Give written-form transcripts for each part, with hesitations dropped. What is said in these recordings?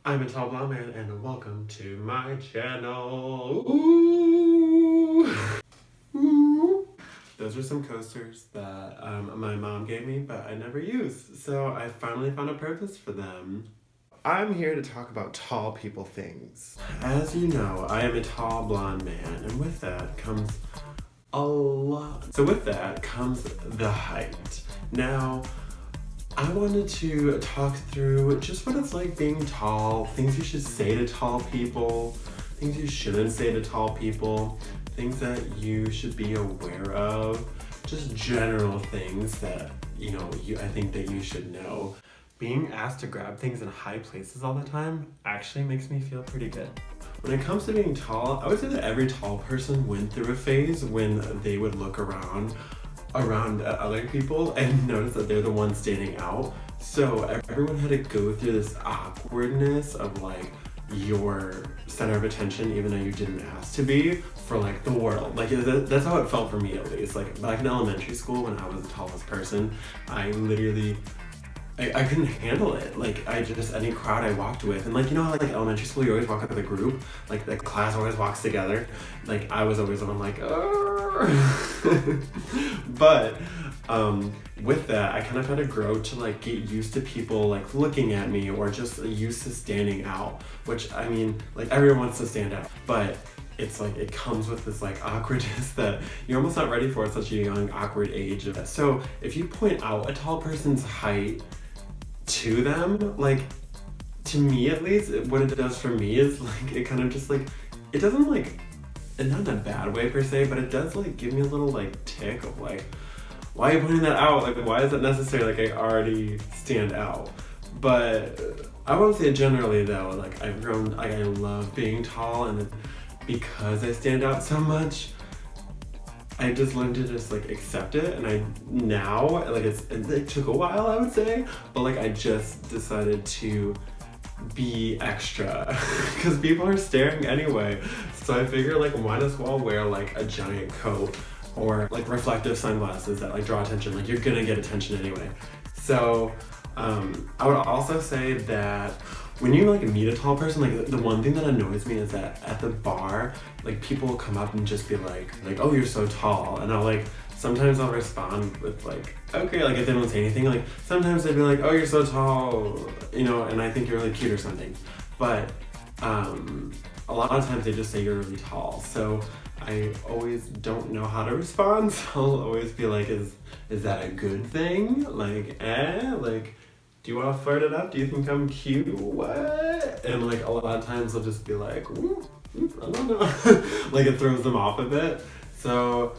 I'm a tall blonde man and welcome to my channel. Ooh. Ooh. Those are some coasters that my mom gave me, but I never used. So I finally found a purpose for them. I'm here to talk about tall people things. As you know, I am a tall blonde man, and with that comes a lot. So with that comes the height. Now, I wanted to talk through just what it's like being tall, things you should say to tall people, things you shouldn't say to tall people, things that you should be aware of, just general things that, I think that you should know. Being asked to grab things in high places all the time actually makes me feel pretty good. When it comes to being tall, I would say that every tall person went through a phase when they would look around at other people and notice that they're the ones standing out. So everyone had to go through this awkwardness of like your center of attention, even though you didn't ask to be, for like the world. Like that's how it felt for me at least. Like back in elementary school when I was the tallest person, I literally I couldn't handle it. Like any crowd I walked with, and like how like elementary school you always walk with a group, like the class always walks together. Like I was always the one like, but with that I kind of had to grow to like get used to people like looking at me or just used to standing out. Which I mean, like everyone wants to stand out, but it's like it comes with this like awkwardness that you're almost not ready for at such a young, awkward age. So if you point out a tall person's height to them, like to me at least, what it does for me is like it kind of just like it doesn't like, and not in a bad way per se, but it does like give me a little like tick of like, why are you pointing that out? Like why is it necessary? Like I already stand out. But I won't say generally though, like I've grown, like I love being tall, and because I stand out so much, I just learned to just like accept it, and I now like it took a while I would say, but like I just decided to be extra because people are staring anyway. So I figure like might as well wear like a giant coat or like reflective sunglasses that like draw attention. Like you're gonna get attention anyway. So I would also say that when you like meet a tall person, like the one thing that annoys me is that at the bar, like people will come up and just be like, oh, you're so tall. And sometimes I'll respond with like, okay, like if they don't say anything, like sometimes they'd be like, oh, you're so tall, and I think you're really cute or something. But a lot of times they just say you're really tall. So I always don't know how to respond. So I'll always be like, is that a good thing? Like, do you want to flirt it up? Do you think I'm cute? What? And like a lot of times they'll just be like, I don't know. Like it throws them off a bit. So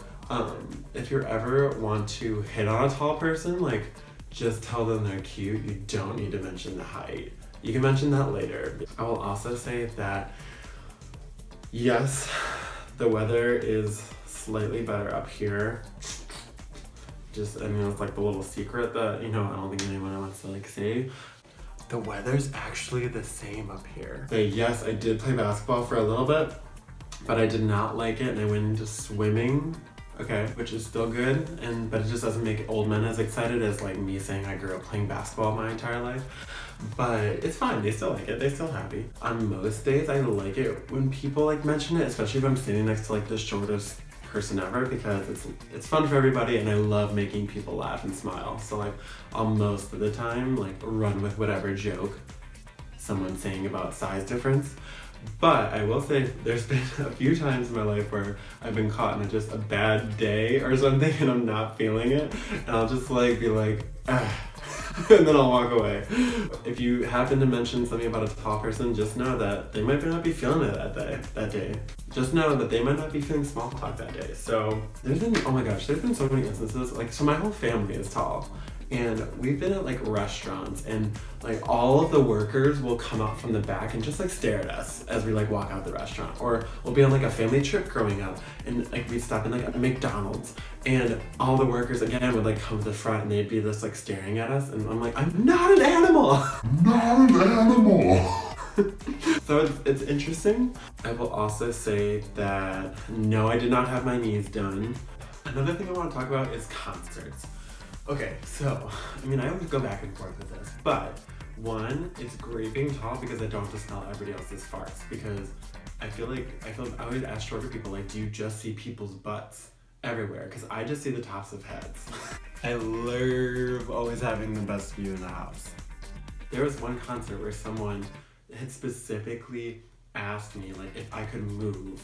if you ever want to hit on a tall person, like just tell them they're cute. You don't need to mention the height. You can mention that later. I will also say that yes, the weather is slightly better up here. It's like the little secret that, I don't think anyone wants to like say. The weather's actually the same up here. But yes, I did play basketball for a little bit, but I did not like it and I went into swimming, okay, which is still good, but it just doesn't make old men as excited as like me saying I grew up playing basketball my entire life. But it's fine, they still like it, they're still happy. On most days, I like it when people like mention it, especially if I'm sitting next to like the shortest person ever, because it's fun for everybody and I love making people laugh and smile. So like I'll most of the time like run with whatever joke someone's saying about size difference. But I will say there's been a few times in my life where I've been caught in just a bad day or something and I'm not feeling it, and I'll just like be like, and then I'll walk away. If you happen to mention something about a tall person, just know that they might not be feeling it that day. Just know that they might not be feeling small talk that day. So there's been so many instances, like, so my whole family is tall. And we've been at like restaurants and like all of the workers will come out from the back and just like stare at us as we like walk out the restaurant. Or we'll be on like a family trip growing up and like we'd stop in like a McDonald's and all the workers again would like come to the front and they'd be just like staring at us, and I'm like, I'm not an animal! Not an animal! So it's interesting. I will also say that no, I did not have my knees done. Another thing I want to talk about is concerts. Okay, so, I always go back and forth with this, but One, it's great being tall because I don't have to smell everybody else's farts, because I always ask shorter people, like, do you just see people's butts everywhere? Because I just see the tops of heads. I love always having the best view in the house. There was one concert where someone had specifically asked me, like, if I could move,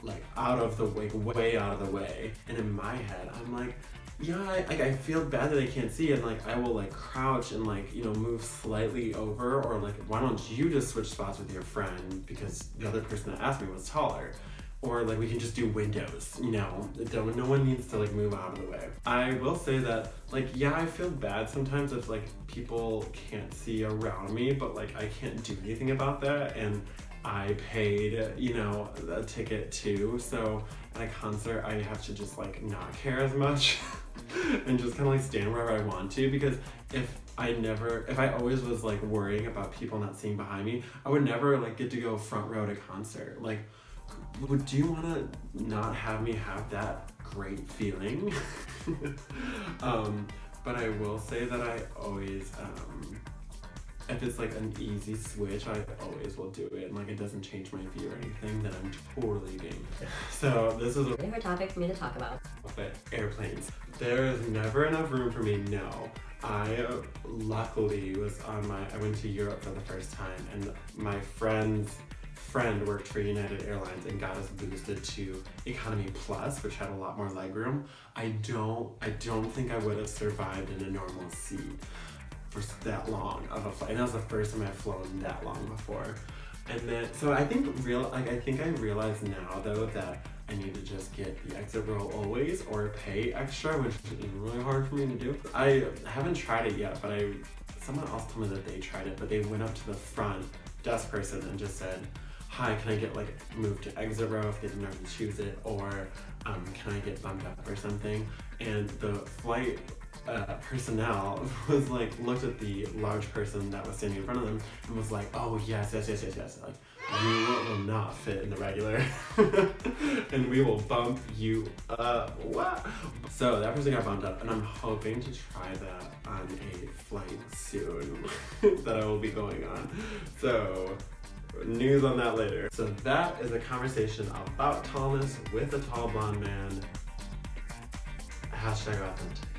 like, out of the way, way out of the way. And in my head, I'm like, yeah, I feel bad that I can't see, and like I will like crouch and like, you know, move slightly over, or like, why don't you just switch spots with your friend because the other person that asked me was taller, or like we can just do windows, you know, no one needs to like move out of the way. I will say that, like, yeah, I feel bad sometimes if like people can't see around me, but like I can't do anything about that, and I paid, you know, a ticket too, so at a concert I have to just like not care as much and just kind of like stand wherever I want to, because if I always was like worrying about people not seeing behind me, I would never like get to go front row at a concert. Like, do you want to not have me have that great feeling? But I will say that I always, if it's like an easy switch, I always will do it, and like it doesn't change my view or anything, then I'm totally game. So this is a favorite topic for me to talk about. But airplanes. There is never enough room for me, no. I luckily I went to Europe for the first time, and my friend worked for United Airlines and got us boosted to Economy Plus, which had a lot more legroom. I don't think I would have survived in a normal seat for that long of a flight, and that was the first time I've flown that long before. And then, so I think I realize now though that I need to just get the exit row always, or pay extra, which is really hard for me to do. I haven't tried it yet, but someone else told me that they tried it, but they went up to the front desk person and just said, hi, can I get like moved to exit row if they didn't already choose it, or can I get bumped up or something? And the flight personnel was like, looked at the large person that was standing in front of them and was like, oh yes, like, you will not fit in the regular and we will bump you up. What? So that person got bumped up, and I'm hoping to try that on a flight soon that I will be going on. So news on that later. So that is a conversation about tallness with a tall blonde man. #authentic.